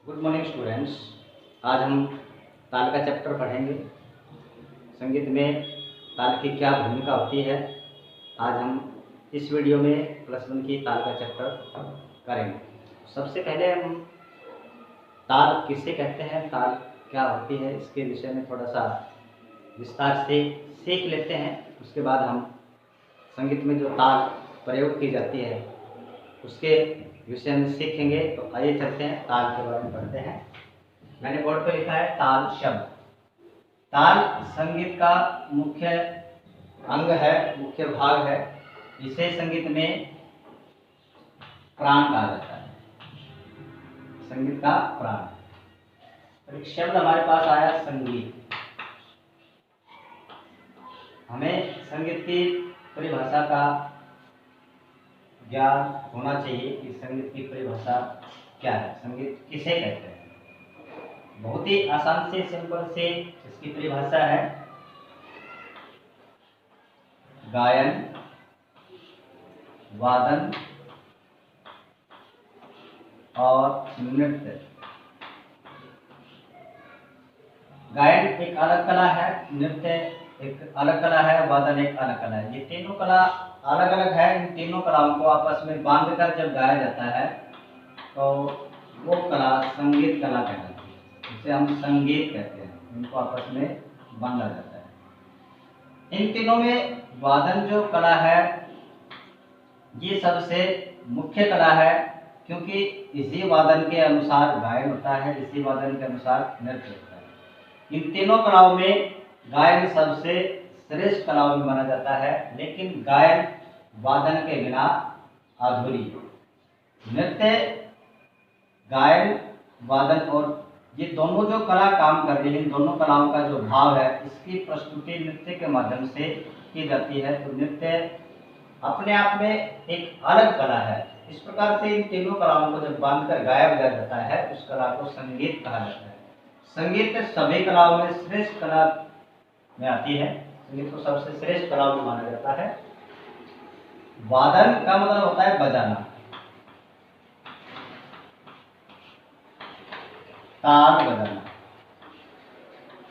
Good morning students. आज हम ताल का चैप्टर पढ़ेंगे। संगीत में ताल की क्या भूमिका होती है, आज हम इस वीडियो में +1 की ताल का चैप्टर करेंगे। सबसे पहले हम ताल किसे कहते हैं, ताल क्या होती है, इसके विषय में थोड़ा सा विस्तार से सीख लेते हैं। उसके बाद हम संगीत में जो ताल प्रयोग की जाती है उसके विषय में सीखेंगे। तो आइए चलते हैं, ताल के बारे में पढ़ते हैं। मैंने बोर्ड पर लिखा है ताल शब्द। ताल संगीत का मुख्य अंग है, मुख्य भाग है। इसे संगीत में प्राण कहा जाता है, संगीत का प्राण। एक शब्द हमारे पास आया संगीत। हमें संगीत की परिभाषा का ज्ञान होना चाहिए कि संगीत की परिभाषा क्या है, संगीत किसे कहते हैं। बहुत ही आसान से, सिंपल से इसकी परिभाषा है गायन, वादन और नृत्य। गायन एक अलग कला है, नृत्य एक अलग कला है, वादन एक अलग कला है। ये तीनों कला अलग अलग है। इन तीनों कलाओं को आपस में बांधकर जब गाया जाता है तो वो कला संगीत कला कहलाती है। इसे हम संगीत कहते हैं, इनको आपस में बांधा जाता है। इन तीनों में वादन जो कला है ये सबसे मुख्य कला है, क्योंकि इसी वादन के अनुसार गायन होता है, इसी वादन के अनुसार नृत्य होता है। इन तीनों कलाओं में गायन सबसे श्रेष्ठ कलाओं में माना जाता है, लेकिन गायन वादन के बिना अधूरी। नृत्य, गायन, वादन और ये दोनों जो कला काम कर रही है, इन दोनों कलाओं का जो भाव है इसकी प्रस्तुति नृत्य के माध्यम से की जाती है। तो नृत्य अपने आप में एक अलग कला है। इस प्रकार से इन तीनों कलाओं को जब बांधकर गाया जाता है उस कला को संगीत कहा जाता है। संगीत सभी कलाओं में श्रेष्ठ कला में आती है, संगीत को सबसे श्रेष्ठ कला में माना जाता है। वादन का मतलब होता है बजाना, ताल बजाना।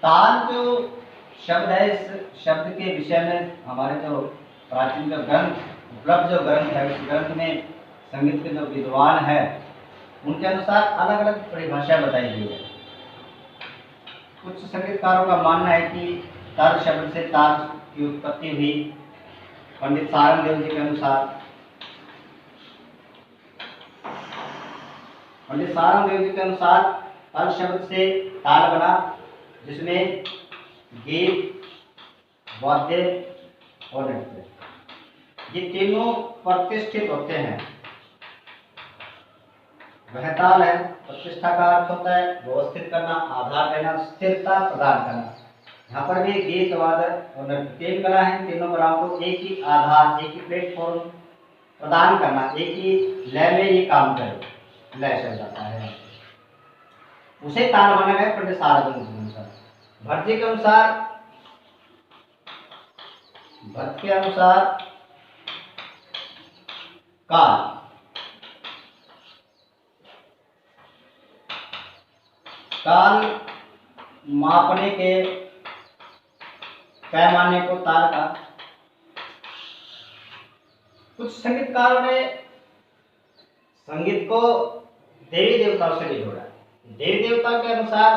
ताल जो शब्द है, इस शब्द के विषय में हमारे जो प्राचीन जो ग्रंथ, उपलब्ध जो ग्रंथ है, उस ग्रंथ में संगीत के जो विद्वान है उनके अनुसार अलग अलग परिभाषा बताई गई है। कुछ संगीतकारों का मानना है कि ताल शब्द से ताल की उत्पत्ति हुई। पंडित सारंग देव जी के अनुसार, पंडित सारंग देव जी के अनुसार ताल शब्द से ताल बना, जिसमें गीत, वाद्य और नृत्य ये तीनों प्रतिष्ठित होते हैं। वह ताल है, प्रतिष्ठा का अर्थ होता है व्यवस्थित करना, आधार देना, स्थिरता प्रदान करना। यहाँ पर भी गीत, वादन और नृत्य तीन कला है। तीनों कलाओं को एक ही आधार, एक ही प्लेटफॉर्म प्रदान करना, एक ही लय में ये काम करे, लय चल जाता है, उसे ताल माना गया पंडित सारंग के अनुसार। भट्ट जी के अनुसार, भट्ट के अनुसार काल, काल मापने के पैमाने को ताल का। कुछ संगीतकारों ने संगीत को देवी देवताओं से भी जोड़ा। देवी देवता के अनुसार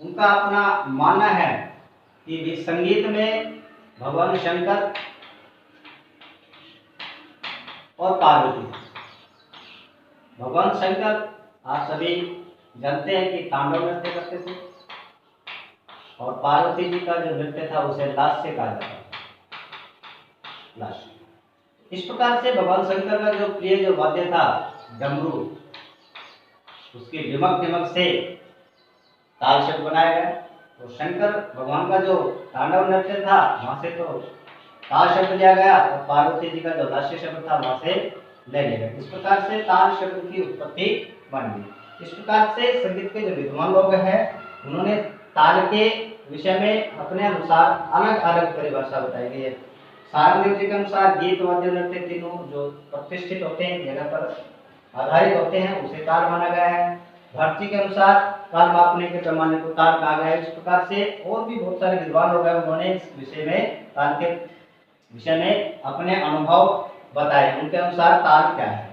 उनका अपना मानना है कि संगीत में भगवान शंकर और पार्वती। भगवान शंकर आप सभी जानते हैं कि तांडव नृत्य करते थे, और पार्वती जी का जो नृत्य था उसे लास्य कहा जाता था, लास्य। इस प्रकार से भगवान शंकर का जो प्रिय जो वाद्य था डमरू, उसकी डिमक डिमक से ताल शब्द बनाया गया। तो शंकर भगवान का जो तांडव नृत्य था वहां से तो ताल शब्द लिया गया, और पार्वती जी का जो लास्य शब्द था वहां से ले लिया गया। इस प्रकार से ताल शब्द की उत्पत्ति बन गई। इस प्रकार से संगीत के जो विद्वान लोग हैं उन्होंने ताल के विषय में अपने अनुसार अलग अलग परिभाषा बताई गई है। सारंग देव जी के अनुसार गीत, वाद्य, नृत्य तीनों जो प्रतिष्ठित होते हैं, जगह पर आधारित होते हैं, उसे ताल माना गया है। भर्ती के अनुसार ताल मापने के पैमाने को ताल कहा गया है। इस प्रकार से और भी बहुत सारे विद्वान लोग हैं, उन्होंने इस विषय में ताल के विषय में अपने अनुभव बताए। उनके अनुसार ताल क्या है।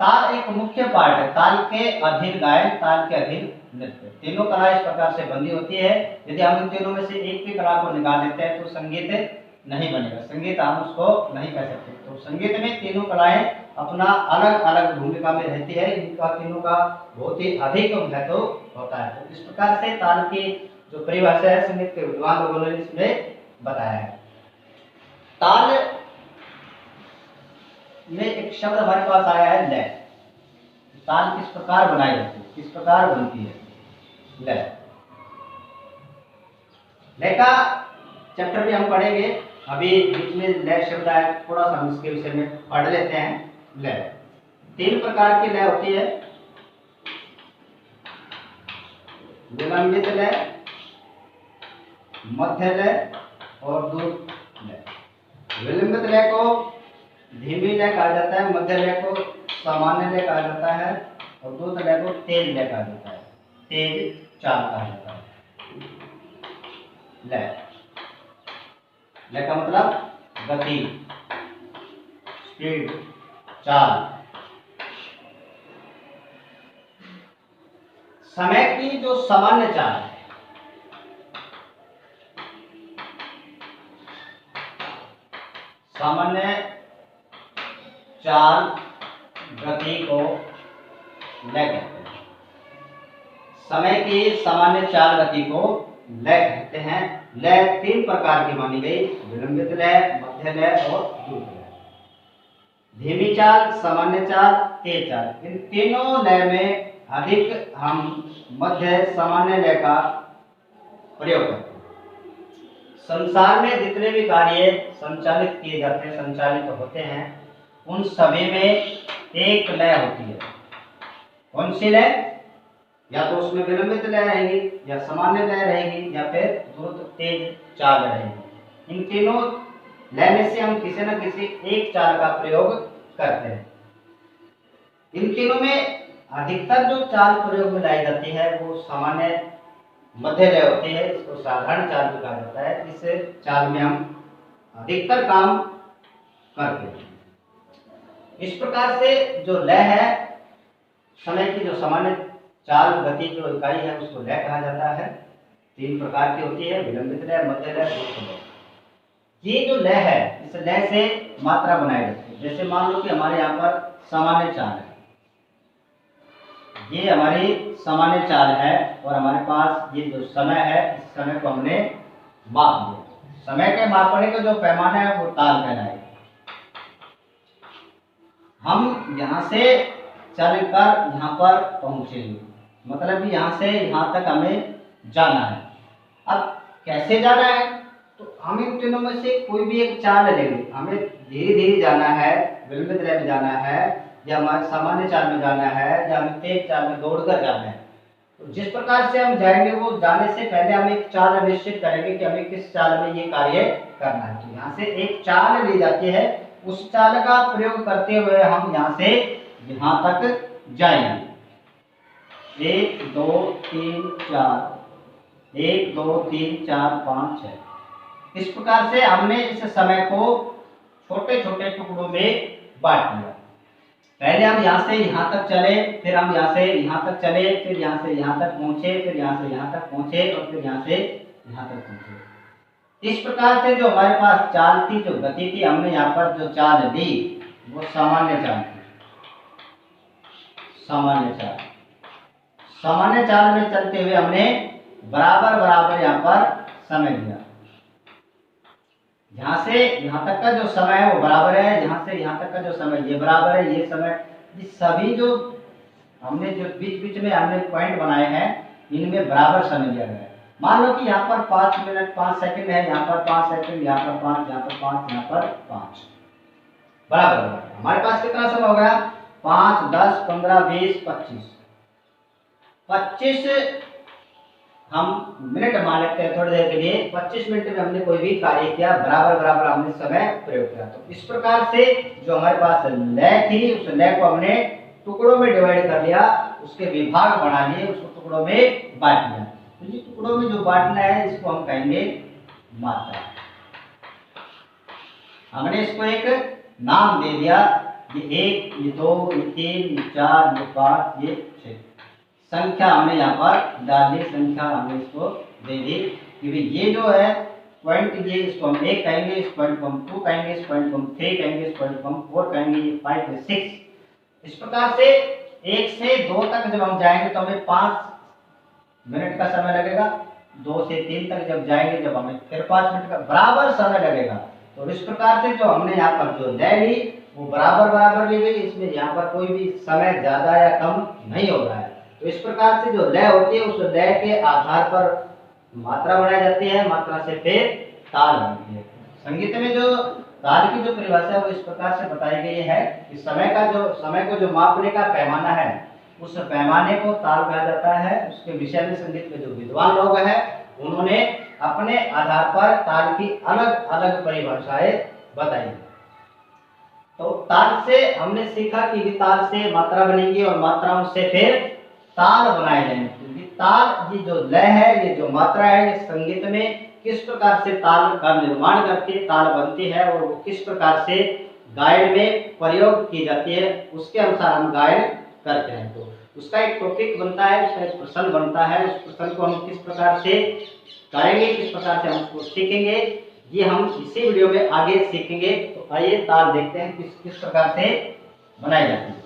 ताल एक मुख्य पार्ट है। ताल के अधीन गायन, ताल के अधीन नृत्य, तीनों कला इस प्रकार से बंधी होती है। यदि हम इन तीनों में से एक भी कला को निकाल देते हैं तो संगीत नहीं बनेगा, संगीत हम उसको नहीं कह सकते। तो संगीत में तीनों कलाएं अपना अलग अलग भूमिका में रहती है, इनका तीनों का बहुत ही अधिक महत्व होता है। तो इस प्रकार से ताल की जो परिभाषा है संगीत के विद्वान लोगों ने इसमें बताया है। ताल में एक शब्द हमारे पास आया है लय। ताल किस प्रकार बनाई जाती है, किस प्रकार बनती है लय। लय का चैप्टर भी हम पढ़ेंगे। अभी बीच में लय शब्द आया, थोड़ा सा हम इसके विषय में पढ़ लेते हैं। लय 3 प्रकार की लय होती है। विलंबित लय, मध्य लय और द्रुत लय। विलंबित लय को धीमी लय कहा जाता है, मध्य लय को सामान्य लय कहा जाता है और द्रुत लय को तेज लय कहा जाता है, तेज चाल कहा जाता है। लय, लय का मतलब गति, स्पीड, चाल। समय की जो सामान्य चाल है, सामान्य चाल गति को लय कहते हैं। समय की सामान्य चाल गति को लय कहते हैं। लय 3 प्रकार की मानी गई, विलंबित लय, मध्य लय और द्रुत लय। धीमी चाल, सामान्य चाल, तेज चाल। इन तीनों लय में अधिक हम मध्य सामान्य लय का प्रयोग करते हैं। संसार में जितने भी कार्य संचालित किए जाते हैं, संचालित होते हैं, उन सभी में एक लय होती है। कौन सी लय? या तो उसमें विलंबित लय रहेगी, या सामान्य लय रहेगी, या फिर द्रुत तेज चाल रहेगी। इन तीनों लय में से हम किसी न किसी एक चाल का प्रयोग करते हैं। इन तीनों में अधिकतर जो चाल प्रयोग में लाई जाती है वो सामान्य मध्य लय होती है, इसको साधारण चाल भी कहा जाता है। इस चाल में हम अधिकतर काम करते हैं। इस प्रकार से जो लय है, समय की जो सामान्य चाल गति जो इकाई है उसको लय कहा जाता है। 3 प्रकार की होती है, विलंबित लय, मध्य लय, द्रुत लय। ये जो लय है, इस लय से मात्रा बनाई जाती है। जैसे मान लो कि हमारे यहाँ पर सामान्य चाल है, ये हमारी सामान्य चाल है और हमारे पास ये जो समय है, इस समय को हमने माप लिया। समय के मापने का जो पैमाना है वो ताल कहलाएगा। हम यहाँ से चलकर यहाँ पर पहुंचेंगे, मतलब कि यहाँ से यहाँ तक हमें जाना है। अब कैसे जाना है, तो हम इन तीनों में से कोई भी एक चाल लेंगे। हमें धीरे धीरे जाना है, विलंबित लय में जाना है, या हमारे सामान्य चाल में जाना है, या हमें तेज चाल में दौड़कर जाना है। तो जिस प्रकार से हम जाएंगे, वो जाने से पहले हम एक चाल निश्चित करेंगे कि हमें किस चाल में ये कार्य करना है। तो यहाँ से एक चाल ली जाती है, उस चाल का प्रयोग करते हुए हम यहाँ से यहाँ तक जाएंगे। 1 2 3 4, 1 2 3 4 5 6। इस प्रकार से हमने इस समय को छोटे छोटे टुकड़ों में बांट लिया। पहले हम यहाँ से यहाँ तक चले, फिर हम यहाँ से यहाँ तक चले, फिर यहाँ से यहाँ तक पहुँचे, फिर यहाँ से यहाँ तक पहुँचे और फिर यहाँ से यहाँ तक पहुँचे। इस प्रकार से जो हमारे पास चाल थी, जो गति थी, हमने यहाँ पर जो चाल ली वो सामान्य चाल थी। सामान्य चाल, सामान्य चाल में चलते हुए हमने बराबर बराबर यहाँ पर समय लिया। यहाँ से यहाँ तक का जो समय है वो बराबर है, यहाँ से यहाँ तक का जो समय ये बराबर है, ये समय, ये सभी जो हमने जो बीच बीच में हमने पॉइंट बनाए हैं, इनमें बराबर समय लिया गया है। मान लो कि यहाँ पर 5 मिनट 5 सेकंड है, यहाँ पर 5 सेकंड, यहाँ पर 5, यहाँ पर 5, यहाँ पर 5, बराबर बराबर। हमारे पास कितना समय हो गया? 5 10 15 20 25 25 हम मिनट मान लेते हैं थोड़ी देर के लिए। 25 मिनट में हमने कोई भी कार्य किया, बराबर बराबर हमने समय प्रयोग किया। तो इस प्रकार से जो हमारे पास लय थी, उस लय को हमने टुकड़ों में डिवाइड कर लिया, उसके विभाग बना लिए, उसको टुकड़ों में बांट लिया। तो ये टुकड़ों में जो बांटना है इसको हम कहेंगे मात्रा। हमने इसको एक नाम दे दिया, ये 1, ये 2, ये 3, ये 4, ये 5, ये 6 संख्या हमने यहाँ पर डाल दी, संख्या हमने इसको दे दी कि भाई ये जो है पॉइंट, ये इसको हम 1 कहेंगे, इस पॉइंट को हम 2 कहेंगे, इस पॉइंट को हम 3 कहेंगे, इस पॉइंट को हम 4 कहेंगे, ये 5 है 6। इस प्रकार से 1 से 2 तक जब हम जाएंगे तो हमें 5 मिनट का समय लगेगा, 2 से 3 तक जब जाएंगे जब हमें फिर 5 मिनट का बराबर समय लगेगा। तो इस प्रकार से जो हमने यहाँ पर जो लय ली वो बराबर बराबर ली गई, इसमें यहाँ पर कोई भी समय ज्यादा या कम नहीं हो रहा है। तो इस प्रकार से जो लय होती है उस लय के आधार पर मात्रा बनाई जाती है, मात्रा से फिर ताल बनती है। संगीत में जो ताल की जो परिभाषा है वो इस प्रकार से बताई गई है कि समय को जो मापने का पैमाना है उस पैमाने को ताल कहा जाता है। उसके विषय में संगीत के जो विद्वान लोग हैं उन्होंने अपने आधार पर ताल की अलग अलग परिभाषाएं बताई। तो ताल से हमने सीखा कि ताल से मात्रा बनेगी और मात्राओं से फिर ताल बनाए जाएंगे। क्योंकि ताल, ये जो लय है, ये जो मात्रा है, ये संगीत में किस प्रकार से ताल का निर्माण करके ताल बनती है और वो किस प्रकार से गायन में प्रयोग की जाती है उसके अनुसार हम गायन करते हैं। तो उसका एक टॉपिक बनता है, उसका एक प्रश्न बनता है, उस प्रश्न को हम किस प्रकार से करेंगे, किस प्रकार से हम उसको सीखेंगे, ये हम इसी वीडियो में आगे सीखेंगे। तो आइए ताल देखते हैं किस किस प्रकार से बनाई जाती है।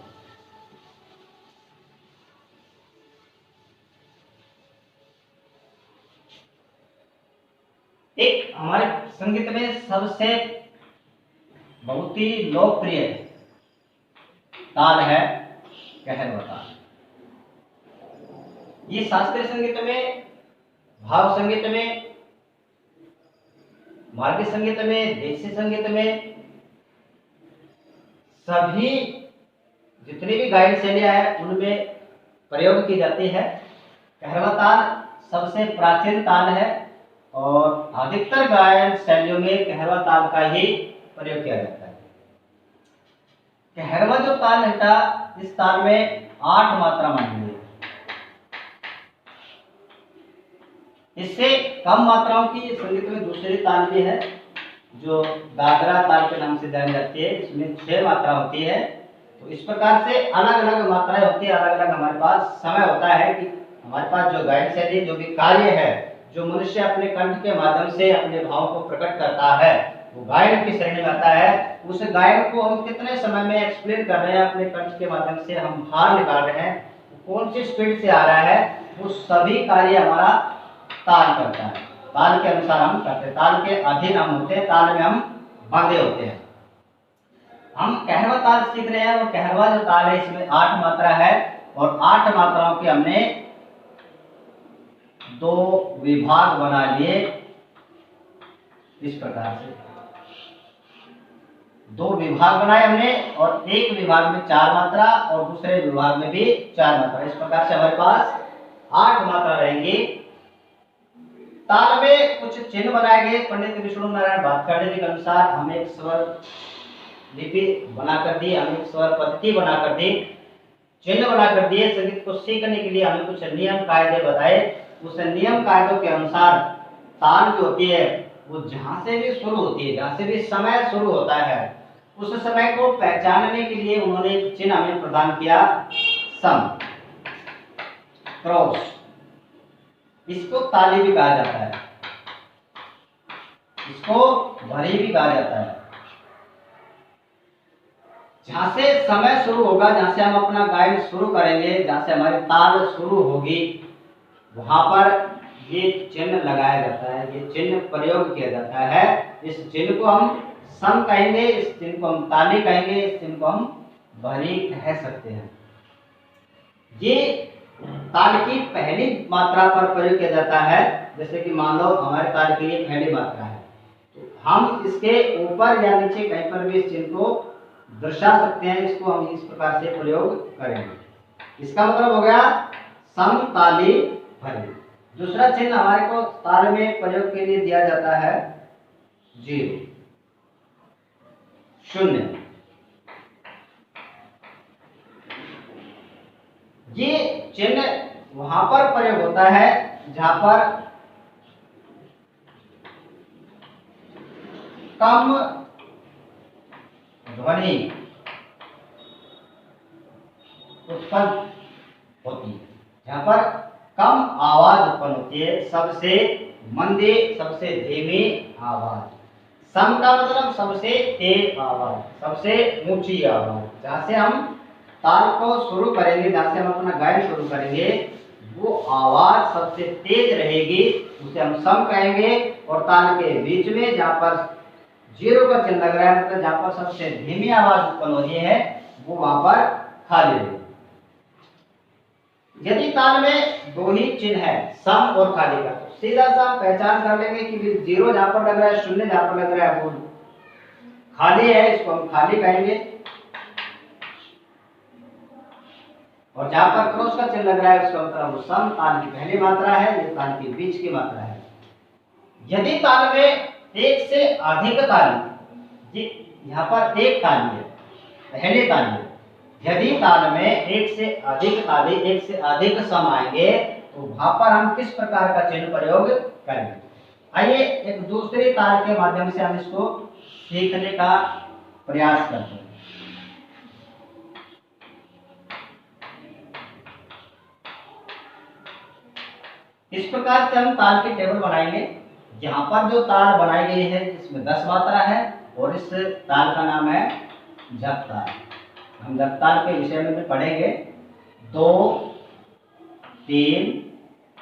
एक हमारे संगीत में सबसे बहुत ही लोकप्रिय ताल है कहरवा ताल। ये शास्त्रीय संगीत में, भाव संगीत में, मार्गीय संगीत में, देसी संगीत में, सभी जितनी भी गायन शैलियां हैं उनमें प्रयोग की जाती है। कहरवा ताल सबसे प्राचीन ताल है और अधिकतर गायन शैलियों में कहरवा ताल का ही प्रयोग किया जाता है। कहरवा जो ताल है, इस ताल में 8 मात्रा मानी हुई है। इससे कम मात्राओं की संगीत में दूसरी ताल भी है जो दादरा ताल के नाम से जानी जाती है, इसमें 6 मात्रा होती है। तो इस प्रकार से अलग अलग मात्राएं होती है, अलग अलग हमारे पास समय होता है कि हमारे पास जो गायन शैली, जो भी कार्य है, जो मनुष्य अपने कंठ के माध्यम से अपने भाव को प्रकट करता है वो गायन की श्रेणी में आता है। उस गायन को हम कितने समय में एक्सप्लेन कर रहे हैं, अपने कंठ के माध्यम से हम भाव निकाल रहे हैं, कौन सी स्पीड से आ रहा है, वो सभी कार्य हमारा ताल करता है। ताल के अनुसार हम करते हैं, ताल के अधीन हम होते हैं, ताल में हम बांधे होते हैं। हम कहरवा ताल सीख रहे हैं और कहरवा जो ताल है इसमें 8 मात्रा है और 8 मात्राओं के हमने 2 विभाग बना लिए। इस प्रकार से 2 विभाग बनाए हमने और एक विभाग में 4 मात्रा और दूसरे विभाग में भी 4 मात्रा। इस प्रकार से हमारे पास 8 मात्रा रहेंगी। ताल में कुछ चिन्ह बनाए गए पंडित विष्णु नारायण भातखंडे जी के अनुसार। हमें एक स्वर लिपि बनाकर दी, हमें एक स्वर पद्धति बनाकर दी, चिन्ह बनाकर दिए। संगीत को सीखने के लिए हमें कुछ नियम कायदे बताए। उस नियम कायदों के अनुसार ताल जो होती है वो जहां से भी शुरू होती है, जहां से भी समय शुरू होता है, उस समय को पहचानने के लिए उन्होंने एक चिन्ह हमें प्रदान किया, सम, क्रॉस। इसको ताली भी कहा जाता है, इसको भरी भी कहा जाता है। जहां से समय शुरू होगा, जहां से हम अपना गायन शुरू करेंगे, जहां से हमारी ताल शुरू होगी, वहां पर ये चिन्ह लगाया जाता है, ये चिन्ह प्रयोग किया जाता है। इस चिन्ह को हम सम कहेंगे, इस चिन्ह को हम ताली कहेंगे, इस चिन्ह को हम भरी कह सकते हैं। ये ताल की पहली मात्रा पर प्रयोग किया जाता है। जैसे कि मान लो हमारे ताल के लिए पहली मात्रा है, तो हम इसके ऊपर या नीचे कहीं पर भी इस चिन्ह को दर्शा सकते हैं। इसको हम इस प्रकार से प्रयोग करेंगे। इसका मतलब हो गया सम, ताली, भरी। दूसरा चिन्ह हमारे को ताल में प्रयोग के लिए दिया जाता है 0, 0। ये चिन्ह वहां पर प्रयोग होता है जहां पर कम ध्वनि उत्पन्न होती है, जहां पर कम आवाज उत्पन्न होती है, सबसे मंदी, सबसे धीमी आवाज। सम का मतलब सबसे तेज आवाज, सबसे ऊंची आवाज। जहां से हम ताल को शुरू करेंगे, जहां से हम अपना गायन शुरू करेंगे, वो आवाज सबसे तेज रहेगी, उसे हम सम कहेंगे। और ताल के बीच में जहां पर जीरो का चिन्ह लग रहा है, मतलब जहां पर सबसे धीमी आवाज उत्पन्न हो रही है, वो वहां पर खाली रहेगी। यदि ताल में दो ही चिन्ह है, सम और खाली का, तो सीधा सा पहचान कर लेंगे कि जीरो जहां पर लग रहा है, शून्य जहां पर लग रहा है, वो खाली है, इसको हम खाली कहेंगे। और जहां पर क्रॉस का चिन्ह लग रहा है, उसका मतलब वो सम, ताल की पहली मात्रा है, ये ताल के बीच की मात्रा है। यदि ताल में एक से अधिक ताली, यहाँ पर एक ताली है, पहली ताली है। यदि ताल में एक से अधिक ताली, एक से अधिक सम आएंगे, तो वहां पर हम किस प्रकार का चिन्ह प्रयोग करेंगे। आइए एक दूसरी ताल के माध्यम से हम इसको सीखने का प्रयास करते हैं। इस प्रकार से हम ताल की टेबल बनाएंगे। यहाँ पर जो ताल बनाई गई है, इसमें 10 मात्रा है, और इस ताल का नाम है जप ताल। हम जप ताल के विषय में पढ़ेंगे। 2 3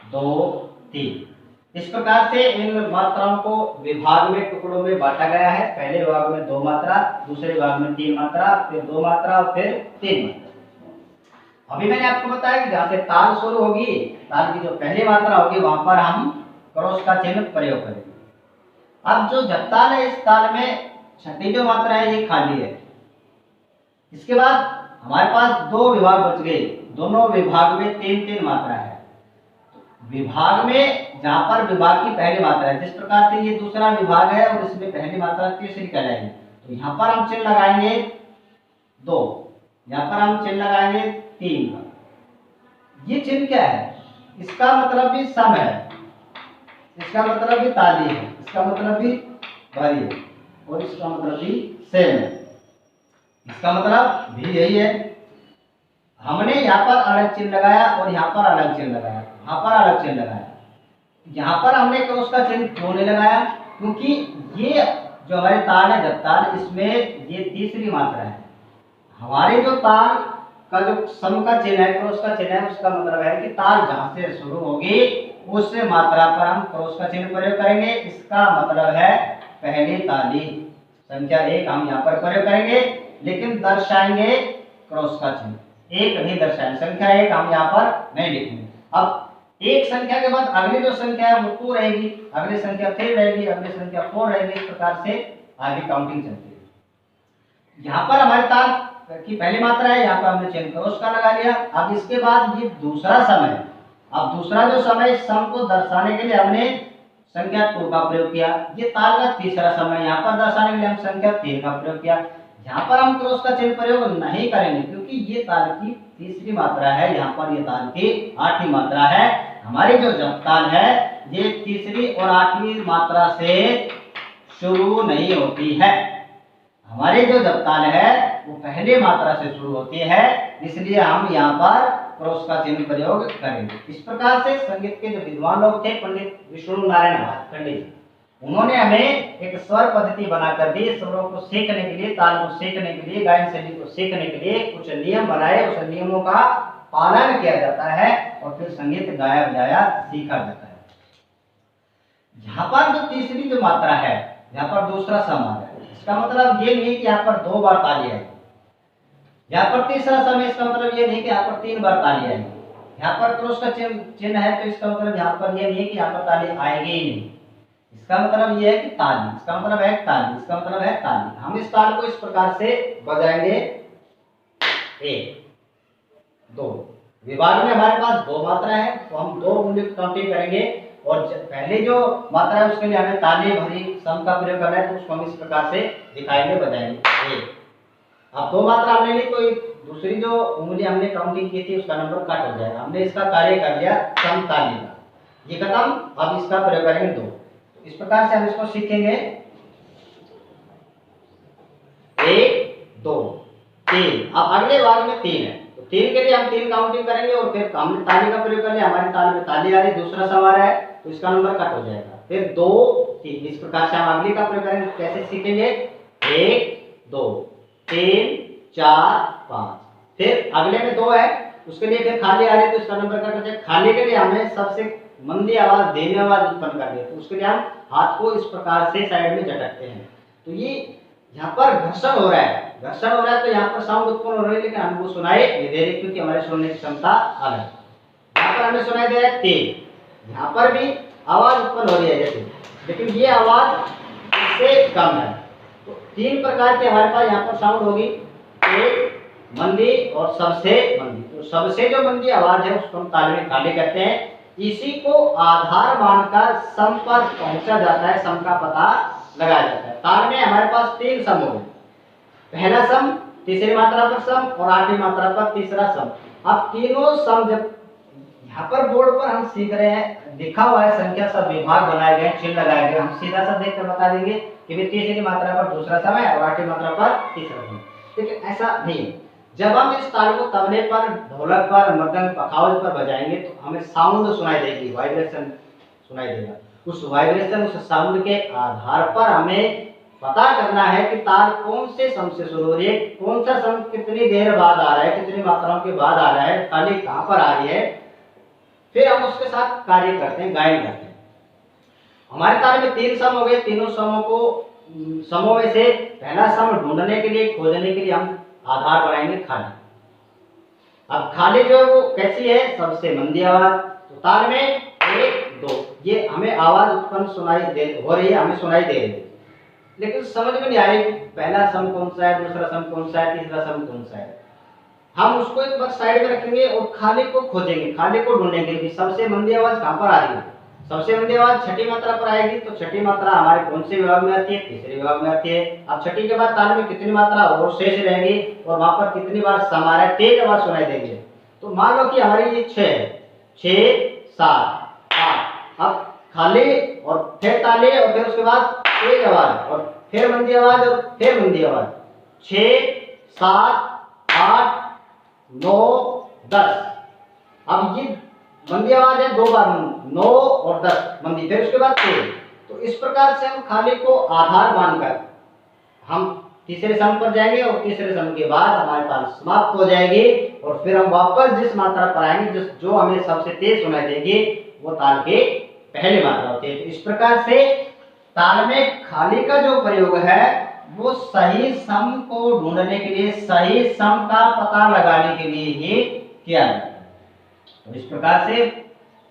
2 3, इस प्रकार से इन मात्राओं को विभाग में, टुकड़ों में बांटा गया है। पहले विभाग में 2 मात्रा, दूसरे विभाग में 3 मात्रा, फिर 2 मात्रा, फिर 3 मात्रा। अभी मैंने आपको बताया कि जहां से ताल शुरू होगी, ताल की जो पहली मात्रा होगी, वहां पर हम क्रॉस का चिन्ह प्रयोग करेंगे। अब जो जप ताल है, इस ताल में छठी जो मात्रा है, ये खाली है। इसके बाद हमारे पास 2 विभाग बच गए, दोनों विभाग में 3-3 मात्रा है। विभाग में जहां पर विभाग की पहली मात्रा है, जिस प्रकार से ये दूसरा विभाग है और इसमें पहली मात्रा तीसरी कहलाएगी, तो यहाँ पर हम चिन्ह लगाएंगे 2, यहाँ पर हम चिन्ह लगाएंगे 3 का। ये चिन्ह क्या है? इसका मतलब भी सम है, इसका मतलब भी ताली है, इसका मतलब भी भारी है, और इसका मतलब भी सेम है। इसका मतलब भी यही है। हमने यहाँ पर अलग चिन्ह लगाया और यहाँ पर अलग चिन्ह लगाया, यहाँ पर अलग चिन्ह लगाया। यहाँ पर हमने क्रॉस का चिन्ह क्यों नहीं लगाया? क्योंकि ये जो हमारी ताल है जप ताल, इसमें ये तीसरी मात्रा है। हमारे जो ताल का जो सम का चिन्ह है, क्रॉस का चिन्ह है, उसका मतलब है कि ताल जहां से शुरू होगी, उस मात्रा पर हम क्रॉस का चिन्ह प्रयोग करेंगे। इसका मतलब है पहली ताली संख्या 1 हम यहाँ पर प्रयोग करेंगे, लेकिन दर्शाएंगे क्रॉस का चिन्ह, 1 नहीं दर्शाएंगे। संख्या 1 हम यहाँ पर नहीं लिखेंगे। अब एक संख्या के बाद अगली जो संख्या है वो 2 रहेगी, अगली संख्या 3 रहेगी, अगली संख्या 4 रहेगी। इस प्रकार से आगे काउंटिंग चलती है। यहाँ पर हमारी ताल की पहली मात्रा है, यहाँ पर हमने चिन्ह क्रॉस का लगा लिया। अब इसके बाद ये दूसरा समय, अब दूसरा जो समय, सम को दर्शाने के लिए हमने संख्या 2 का प्रयोग किया। ये ताल का तीसरा समय, यहाँ पर दर्शाने के लिए हम संख्या 3 का प्रयोग किया। यहाँ पर हम क्रॉस का चिन्ह प्रयोग नहीं करेंगे, क्योंकि ये ताल की तीसरी मात्रा है, यहाँ पर ये ताल की 8वीं मात्रा है। हमारी जो जप ताल है, ये तीसरी और 8वीं मात्रा से शुरू नहीं होती है। हमारी जो जप ताल है वो पहली मात्रा से शुरू होती है, इसलिए हम यहाँ पर क्रॉस का चिन्ह प्रयोग करेंगे। इस प्रकार से संगीत के जो विद्वान लोग थे, पंडित विष्णु नारायण भातखंडे जी, उन्होंने हमें एक स्वर पद्धति बनाकर दी। स्वरों को सीखने के लिए, ताल को सीखने के लिए, गायन शैली को सीखने के लिए कुछ नियम बनाए। उस नियमों का पालन किया जाता है और फिर संगीत गाया बजाया सीखा जाता है। यहाँ पर जो तीसरी जो मात्रा है, यहाँ पर दूसरा सम आ गया। इसका मतलब ये नहीं कि यहाँ पर 2 बार ताली आएगी। यहाँ पर तीसरा सम, इसका मतलब ये नहीं कि यहाँ पर 3 बार ताली आएगी। यहाँ पर क्रॉस का चिन्ह है, तो इसका मतलब यहाँ पर ये नहीं कि यहाँ पर ताली आएगी ही नहीं। इसका मतलब ये है कि ताली, इसका मतलब है ताली, इसका मतलब है ताली। हम इस ताल को इस प्रकार से बजाएंगे। 1 2, विभाग में हमारे पास 2 मात्रा है, तो हम 2 उंगली काउंटिंग करेंगे। और पहले जो मात्रा है उसके लिए हमें ताली भरी सम का प्रयोग करना है, तो उसको हम इस प्रकार से दिखाएंगे, बजाएंगे। 1, अब 2 मात्रा हमने ली, तो दूसरी जो उंगली हमने काउंटिंग की थी उसका नंबर कट हो जाएगा। हमने इसका कार्य कर लिया समताली का, ये खत्म। अब इसका प्रयोग करेंगे 2। तो इस प्रकार से हम इसको सीखेंगे 1 2 3। अब अगले भाग में 3 है, तो 3 के लिए हम 3 काउंटिंग करेंगे और फिर हमने ताली का प्रयोग कर लिया, हमारी ताली में ताली आ रही, दूसरा सम आ रहा है तो इसका नंबर कट हो जाएगा। फिर 2 3, इस प्रकार से हम अगली का प्रयोग करेंगे। कैसे सीखेंगे 1 2 3 4 5। फिर अगले में 2 है, उसके लिए फिर खाली आ रही है तो इसका नंबर कट हो जाएगा। खाली के लिए हमें सबसे मंदी आवाज धीमी आवाज उत्पन्न करनी है, तो उसके लिए हम हाथ को इस प्रकार से साइड में झटकते हैं। तो ये यहाँ पर घर्षण हो रहा है, घर्षण हो रहा है तो यहाँ पर साउंड उत्पन्न हो रही है, लेकिन हमको सुनाई नहीं दे रही क्योंकि हमारे सुनने की क्षमता अलग है। यहाँ पर हमें सुनाई दे रहा है तेज, यहाँ पर भी आवाज उत्पन्न हो रही है जैसे, लेकिन ये आवाज इससे कम है। तो 3 प्रकार के हमारे पास यहाँ पर साउंड होगी, तेज, मंदी और सबसे मंदी। तो सबसे जो मंदी आवाज है उसको हम ताल में खाली कहते हैं। इसी को आधार मानकर सम पर पहुंचा जाता है, सम का पता लगाया जाता है। ताल में हमारे पास 3 सम हो गए, पहला सम, तीसरी मात्रा पर सम और 8वीं मात्रा पर तीसरा सम। अब तीनों सम जब यहाँ पर बोर्ड पर हम सीख रहे हैं, लिखा हुआ है संख्या, सब विभाग बनाए गए, चिन्ह लगाए गए, हम सीधा सा देखकर बता देंगे कि भी तीसरी मात्रा पर दूसरा सम है और 8वीं मात्रा पर तीसरा सम। लेकिन ऐसा नहीं है। जब हम इस ताल को तबले पर, ढोलक पर, मृदंग, पखावज पर बजाएंगे तो हमें साउंड सुनाई देगी, वाइब्रेशन सुनाई देगा। उस वाइब्रेशन, उस साउंड के आधार पर हमें पता करना है कि ताल कौन से सम से शुरू हो रही है, कौन सा सम कितनी देर बाद आ रहा है, कितनी मात्राओं के बाद आ रहा है, ताली कहाँ पर आ रही है। फिर हम उसके साथ कार्य करते हैं, गायन करते हैं। हमारे ताल में 3 सम हो गए, तीनों समों में से पहला सम ढूंढने के लिए, खोजने के लिए हम आधार बनाएंगे खाली। अब खाली जो है वो कैसी है, सबसे मंदी आवाज। तो ताल में 1 2 ये हमें आवाज उत्पन्न हो रही है, हमें सुनाई दे रही है, लेकिन समझ में नहीं आ रही पहला सम कौन सा है, दूसरा सम कौन सा है, तीसरा सम कौन सा है। हम उसको एक बार साइड में रखेंगे और खाली को खोजेंगे, खाली को ढूंढेंगे कि सबसे मंदी आवाज कहाँ पर आ रही है। सबसे मंदी आवाज छठी मात्रा पर आएगी, तो छठी मात्रा हमारे कौन से विभाग में आती है, तीसरे विभाग में आती है। अब छठी के बाद ताल में कितनी मात्रा और शेष रहेगी और वहां पर कितनी बार सम आ रहा है, तेज आवाज सुनाई देगी। तो मान लो कि हमारी ये 6 है, 6 7 8। अब खाली और फिर ताली और फिर उसके बाद तेज आवाज और फिर मंदी आवाज और फिर मंदी आवाज। 6 7 8 9 10। अब ये मंदी आवाज है 2 बार, 9 और 10 मंदी, फिर उसके बाद तेज। तो इस प्रकार से हम खाली को आधार मानकर हम तीसरे सम पर जाएंगे और तीसरे सम के बाद हमारे पास समाप्त हो जाएगी और फिर हम वापस जिस मात्रा पर आएंगे, जो हमें सबसे तेज सुनाई देगी, वो ताल की पहली मात्रा होती है। तो इस प्रकार से ताल में खाली का जो प्रयोग है वो सही सम को ढूंढने के लिए, सही सम का पता लगाने के लिए ही किया जाता है। तो इस प्रकार से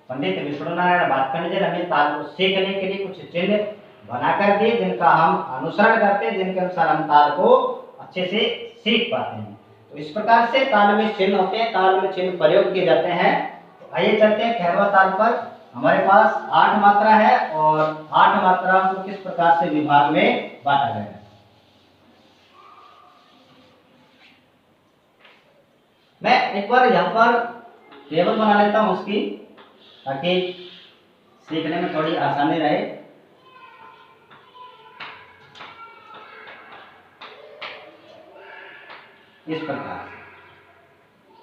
पंडित विष्णु नारायण भास्कर जी हमें ताल को सीखने के लिए कुछ चिन्ह बनाकर दिए, जिनका हम अनुसरण करते हैं, जिनके अनुसार हम ताल को अच्छे से सीख पाते हैं। तो इस प्रकार से ताल में चिन्ह होते हैं, ताल में चिन्ह प्रयोग किए जाते हैं। तो आइए चलते हैं खैरवा ताल पर। हमारे पास 8 मात्रा है और 8 मात्रा को किस प्रकार से विभाग में बांटा गया है। मैं एक बार यहाँ पर टेबल बना लेता हूँ उसकी, ताकि सीखने में थोड़ी आसानी रहे। इस प्रकार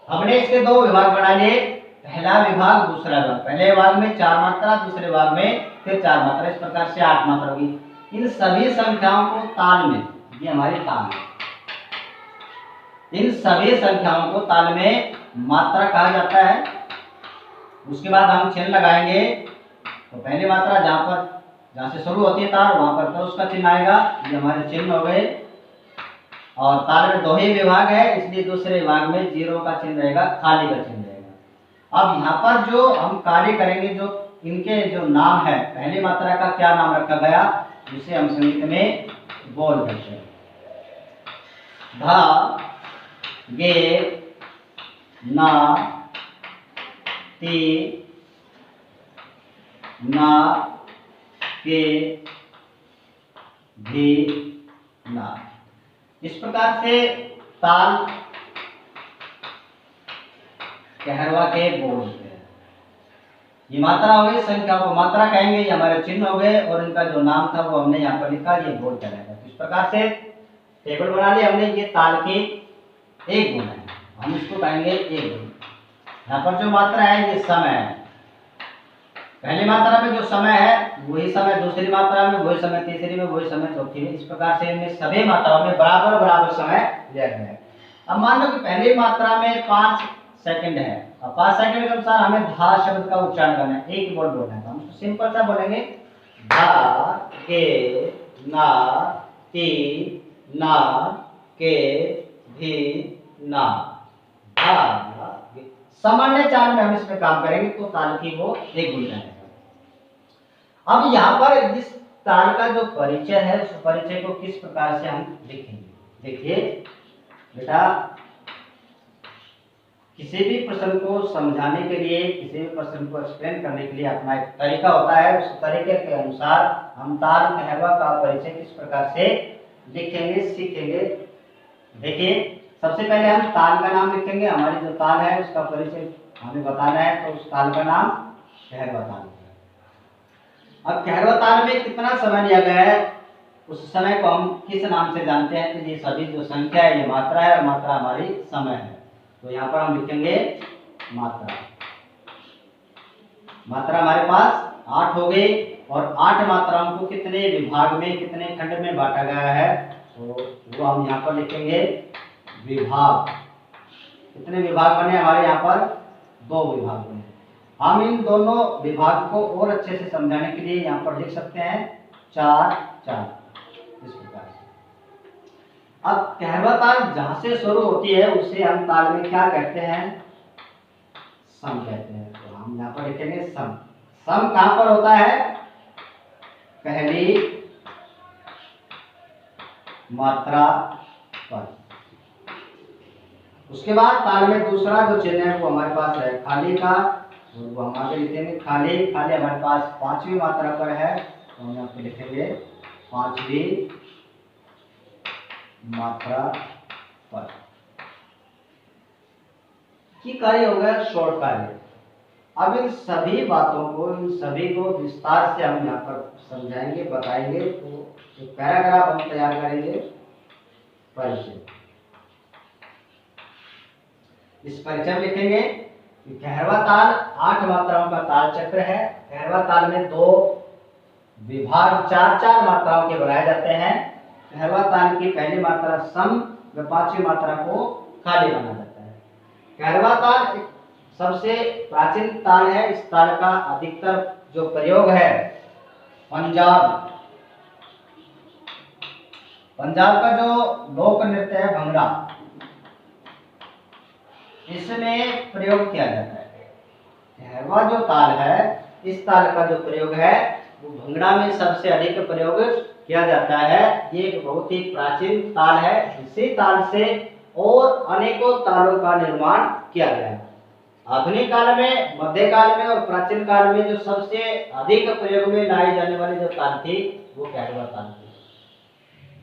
हमने इसके 2 विभाग बना लिए, पहला विभाग दूसरा विभाग। पहले विभाग में 4 मात्रा, दूसरे विभाग में फिर 4 मात्रा, इस प्रकार से 8 मात्रा होगी। इन सभी संख्याओं को ताल में, ये हमारी ताल है, इन सभी संख्याओं को ताल में मात्रा कहा जाता है। उसके बाद हम चिन्ह लगाएंगे। तो पहली मात्रा जहाँ से शुरू होती है ताल, वहां पर तो उसका चिन्ह आएगा, ये हमारे चिन्ह हो गए। और ताल में 2 ही विभाग है, इसलिए दूसरे विभाग में 0 का चिन्ह रहेगा, खाली का चिन्ह रहेगा। अब यहाँ पर जो हम कार्य करेंगे, जो इनके जो नाम है, पहली मात्रा का क्या नाम रखा गया, जिसे हम संगीत में बोल कहते हैं। धा गे ना ती ना के धी ना। इस प्रकार से ताल कहरवा के बोर्ड होते हैं। ये मात्रा हो गई, संख्या को मात्रा कहेंगे, ये हमारे चिन्ह हो गए और इनका जो नाम था वो हमने यहाँ पर लिखा, ये बोर्ड कहलाएगा। तो इस प्रकार से टेबल बना लिया हमने। ये ताल की एक गुण है, हम इसको कहेंगे एक गुण। यहाँ पर जो मात्रा है ये समय है। पहली मात्रा में जो समय है वही समय दूसरी मात्रा में, वही समय तीसरी में, वही समय चौथी में। इस प्रकार से इनमें सभी मात्राओं में बराबर बराबर समय लिया गया है। अब मान लो कि पहली मात्रा में 5 सेकंड है, अब 5 सेकंड के अनुसार हमें धा शब्द का उच्चारण करना है, एक वर्ड बोलना है। तो हम उसको सिंपल सा बोलेंगे धा के ना ती ना के भी ना धा। सामान्य चाल में हम इसमें काम करेंगे तो ताल की वो एक गुण रहेगा। अब यहाँ पर इस ताल का जो परिचय है उस परिचय को किस प्रकार से हम लिखेंगे। देखिए बेटा, किसी भी प्रश्न को समझाने के लिए, किसी भी प्रश्न को एक्सप्लेन करने के लिए अपना एक तरीका होता है। उस तरीके के अनुसार हम ताल कहरवा का परिचय किस प्रकार से लिखेंगे, सीखेंगे। देखिए सबसे पहले हम ताल का नाम लिखेंगे। हमारी जो ताल है उसका परिचय हमें बताना है, तो उस ताल का नाम कहरवा ताल है। अब कहरवा ताल में कितना समय लिया गया है, उस समय को हम किस नाम से जानते हैं? तो ये सभी जो संख्या है ये मात्रा है और मात्रा हमारी समय है। तो यहाँ पर हम लिखेंगे मात्रा। मात्रा हमारे पास 8 हो गई और 8 मात्राओं को कितने विभाग में, कितने खंड में बांटा गया है, तो वो हम यहाँ पर लिखेंगे विभाग। कितने विभाग बने हमारे यहाँ पर? 2 विभाग बने। हम इन दोनों विभाग को और अच्छे से समझाने के लिए यहाँ पर लिख सकते हैं 4 4 इस प्रकार से। अब कहरवा ताल जहां से शुरू होती है उसे हम ताल में क्या कहते हैं? सम कहते हैं। तो हम यहाँ पर लिखेंगे सम। सम कहां पर होता है? पहली मात्रा पर। उसके बाद ताल में दूसरा जो चिन्ह है वो हमारे पास है खाली का, और वो हम आगे लिखेंगे खाली। खाली हमारे पास 5वीं मात्रा पर है, तो हम यहाँ पे लिखेंगे 5वीं मात्रा पर। की कार्य हो गया शॉर्ट कार्य। अब इन सभी बातों को, इन सभी को विस्तार से हम यहाँ पर समझाएंगे, बताएंगे। तो एक पैराग्राफ हम तैयार करेंगे परिचय। इस परिचय में लिखेंगे कि कहरवा ताल 8 मात्राओं का ताल चक्र है। कहरवा ताल में 2 विभाग 4 मात्राओं के बनाए जाते हैं। कहरवा ताल की पहली मात्रा सम व 5वीं मात्रा को खाली माना जाता है। कहरवा ताल एक सबसे प्राचीन ताल है। इस ताल का अधिकतर जो प्रयोग है पंजाब का जो लोक नृत्य है भंगड़ा, इसमें प्रयोग किया जाता है। कहरवा जो ताल है, इस ताल का जो प्रयोग है वो भंगड़ा में सबसे अधिक प्रयोग किया जाता है। ये एक बहुत ही प्राचीन ताल है। इसी ताल से और अनेकों तालों का निर्माण किया गया है। आधुनिक काल में, मध्यकाल में और प्राचीन काल में जो सबसे अधिक प्रयोग में लाई जाने वाली जो ताल थी वो कहरवा ताल थी।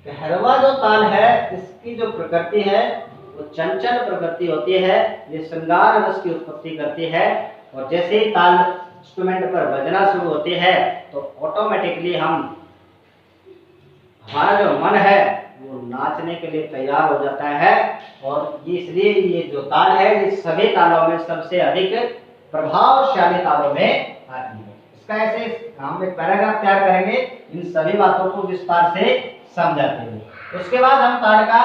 कहरवा जो ताल है इसकी जो प्रकृति है वो चंचल प्रकृति होती है। ये श्रृंगार रस की उत्पत्ति करती है, और जैसे ही ताल इंस्ट्रूमेंट पर बजना शुरू होती है तो ऑटोमेटिकली हमारा जो मन है वो नाचने के लिए तैयार हो जाता है। और ये इसलिए ये जो ताल है ये सभी तालों में सबसे अधिक प्रभावशाली तालों में आती है। इसका ऐसे हम एक पैराग्राफ तैयार करेंगे, इन सभी बातों को विस्तार से समझाते हुए। उसके बाद हम ताल का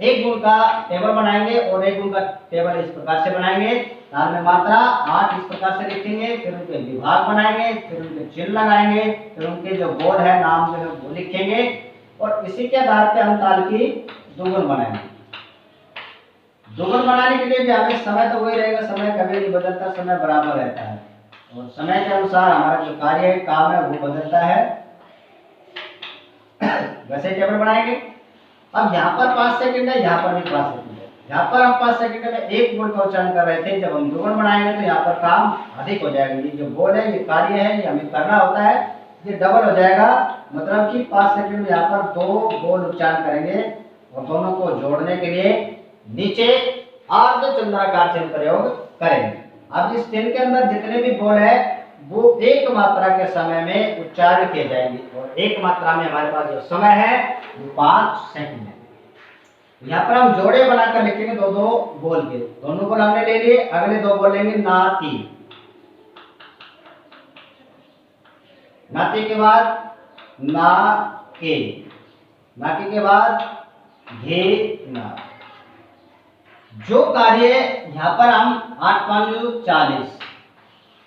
एक गुण का टेबल बनाएंगे और एक गुण का टेबल इस प्रकार से बनाएंगे। ताल में मात्रा 8 इस प्रकार से लिखेंगे, फिर उनके विभाग बनाएंगे, फिर उनके चिन्ह लगाएंगे, फिर उनके जो बोर्ड है नाम जो है वो लिखेंगे, और इसी के आधार पे हम ताल की दोगुन बनाएंगे। दोगुन बनाने के लिए भी हमें समय तो वही रहेगा, समय कभी नहीं बदलता, समय बराबर रहता है, और समय के अनुसार हमारा जो कार्य काम है वो बदलता है। वैसे टेबल बनाएंगे। अब यहाँ पर 5 सेकंड है, यहाँ पर भी 5 सेकंड है। यहाँ पर हम 5 सेकंड में एक बोल का उच्चारण कर रहे थे, जब हम दोगुन बनाएंगे तो यहाँ पर काम अधिक हो जाएगा। ये जो बोल है, ये कार्य है, ये हमें करना होता है, ये डबल हो जाएगा। मतलब कि 5 सेकंड में यहाँ पर 2 बोल उच्चारण करेंगे, और दोनों को जोड़ने के लिए नीचे अर्धचंद्राकार चिन्ह प्रयोग करेंगे। अब इस टेन के अंदर जितने भी बोल है वो एक मात्रा के समय में उच्चारण किए जाएंगे, और एक मात्रा में हमारे पास जो समय है वो 5 सेकंड है। यहाँ पर हम जोड़े बनाकर लिखेंगे दो दो बोल के, दोनों बोल हमने ले लिए, अगले दो बोल लेंगे नाती, नाती के बाद ना के, नाके के बाद घे ना। जो कार्य यहाँ पर हम 8 5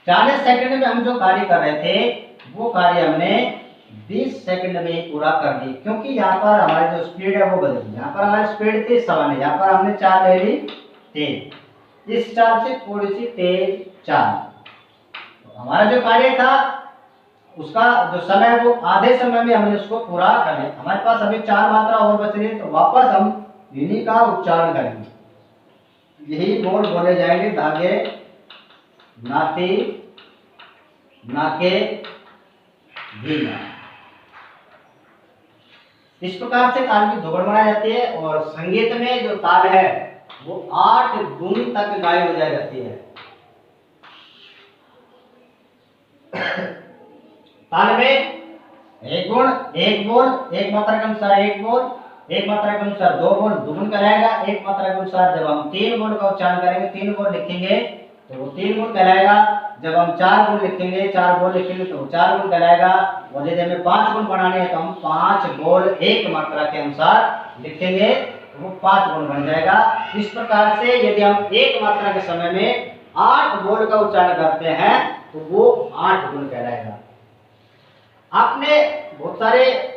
40 सेकंड में हम जो कार्य कर रहे थे वो कार्य हमने 20 सेकंड में ही पूरा कर दी, क्योंकि यहाँ पर हमारी जो स्पीड है वो बदली। यहाँ पर हमारी स्पीड थी 7, यहाँ पर हमने 4 ले ली तेज, इस 4 से थोड़ी सी तेज 4। तो हमारा जो कार्य था उसका जो समय है वो आधे समय में हमने उसको पूरा कर लिया। हमारे पास अभी 4 मात्रा और बच रही है, तो वापस हम इन्हीं का उच्चारण करेंगे। यही बोल बोले जाएंगे, धागे, नाती, नाके, घीना। इस प्रकार से ताल की धुन बनाई जाती है, और संगीत में जो ताल है वो 8 गुण तक गायब हो जाती है। ताल में एक गुण, एक बोल, एक मात्रा के अनुसार एक बोल, एक मात्रा के अनुसार 2 बोल दुगुन कहलाएगा। एक मात्रा के अनुसार जब हम 3 बोल का उच्चारण करेंगे, 3 बोल लिखेंगे तो वो 3 गुण कहलाएगा। जब हम 4 गुण लिखेंगे, 4 बोल लिखेंगे तो वो 4 गुण कहलाएगा। और यदि हमें 5 गुण बनाने हैं तो हम 5 बोल एक मात्रा के अनुसार लिखेंगे तो वो 5 गुण बन जाएगा। इस प्रकार से यदि हम एक मात्रा के समय में 8 बोल का उच्चारण करते हैं तो वो 8 गुण कहलाएगा। आपने बहुत सारे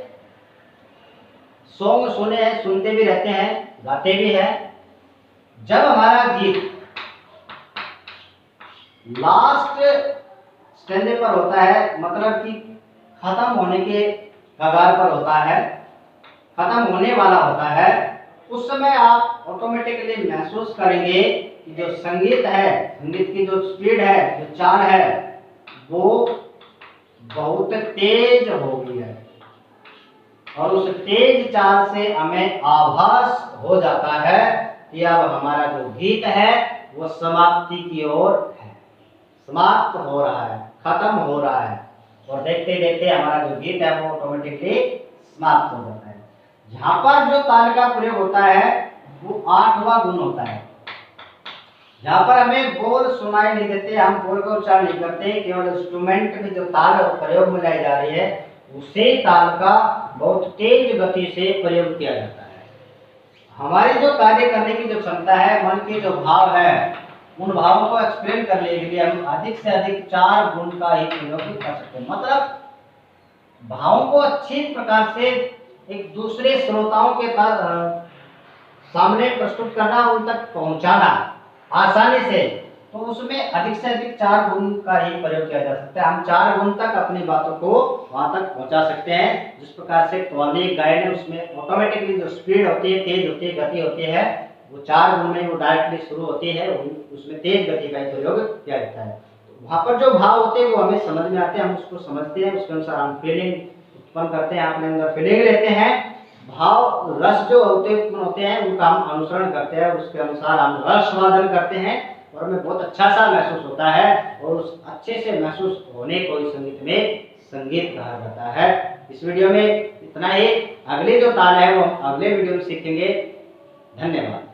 सॉन्ग सुने हैं, सुनते भी रहते हैं, गाते भी हैं। जब हमारा गीत लास्ट स्टेंजे पर होता है, मतलब कि खत्म होने के कगार पर होता है, खत्म होने वाला होता है, उस समय आप ऑटोमेटिकली महसूस करेंगे कि जो संगीत है, संगीत की जो स्पीड है, जो चाल है, वो बहुत तेज हो गई है। और उस तेज चाल से हमें आभास हो जाता है कि अब हमारा जो गीत है वो समाप्ति की ओर है, समाप्त हो रहा है, खत्म हो रहा है। और देखते देखते हमारा जो गीत है वो ऑटोमेटिकली समाप्त हो जाता है। यहाँ पर जो ताल का प्रयोग होता है वो 8वां गुण होता है। यहाँ पर हमें बोल सुनाई नहीं देते, हम बोल का उच्चारण नहीं करते, केवल इंस्ट्रूमेंट में जो ताल प्रयोग में लाई जा रही है उसे ताल का बहुत तेज गति से प्रयोग किया जाता है। हमारी जो कार्य करने की जो क्षमता है, मन के जो भाव है, उन भावों को एक्सप्लेन करने के लिए हम अधिक से अधिक 4 गुण का ही प्रयोग कर सकते हैं। मतलब भावों को अच्छी प्रकार से एक दूसरे श्रोताओं के सामने प्रस्तुत करना, उन तक पहुंचाना आसानी से, तो उसमें अधिक से अधिक 4 गुण का ही प्रयोग किया जा सकता है। हम 4 गुण तक अपनी बातों को वहां तक पहुंचा सकते हैं। जिस प्रकार से कव्वाली गायन है उसमें ऑटोमेटिकली जो स्पीड होती है, तेज होती है, गति होती है, वो 4 गुण में वो डायरेक्टली शुरू होती है, उसमें तेज गति का प्रयोग किया जाता है। वहां पर जो भाव होते हैं वो हमें समझ में आते हैं, हम उसको समझते हैं, उसके अनुसार हम फीलिंग उत्पन्न करते हैं, अपने अंदर फीलिंग लेते हैं। भाव रस जो उत्पन्न होते हैं उनका हम अनुसरण करते हैं, उसके अनुसार हम रस वादन करते हैं, और हमें बहुत अच्छा सा महसूस होता है। और उस अच्छे से महसूस होने को इस संगीत में संगीत कहा जाता है। इस वीडियो में इतना ही। अगली जो ताल है वो हम अगले वीडियो में सीखेंगे। धन्यवाद।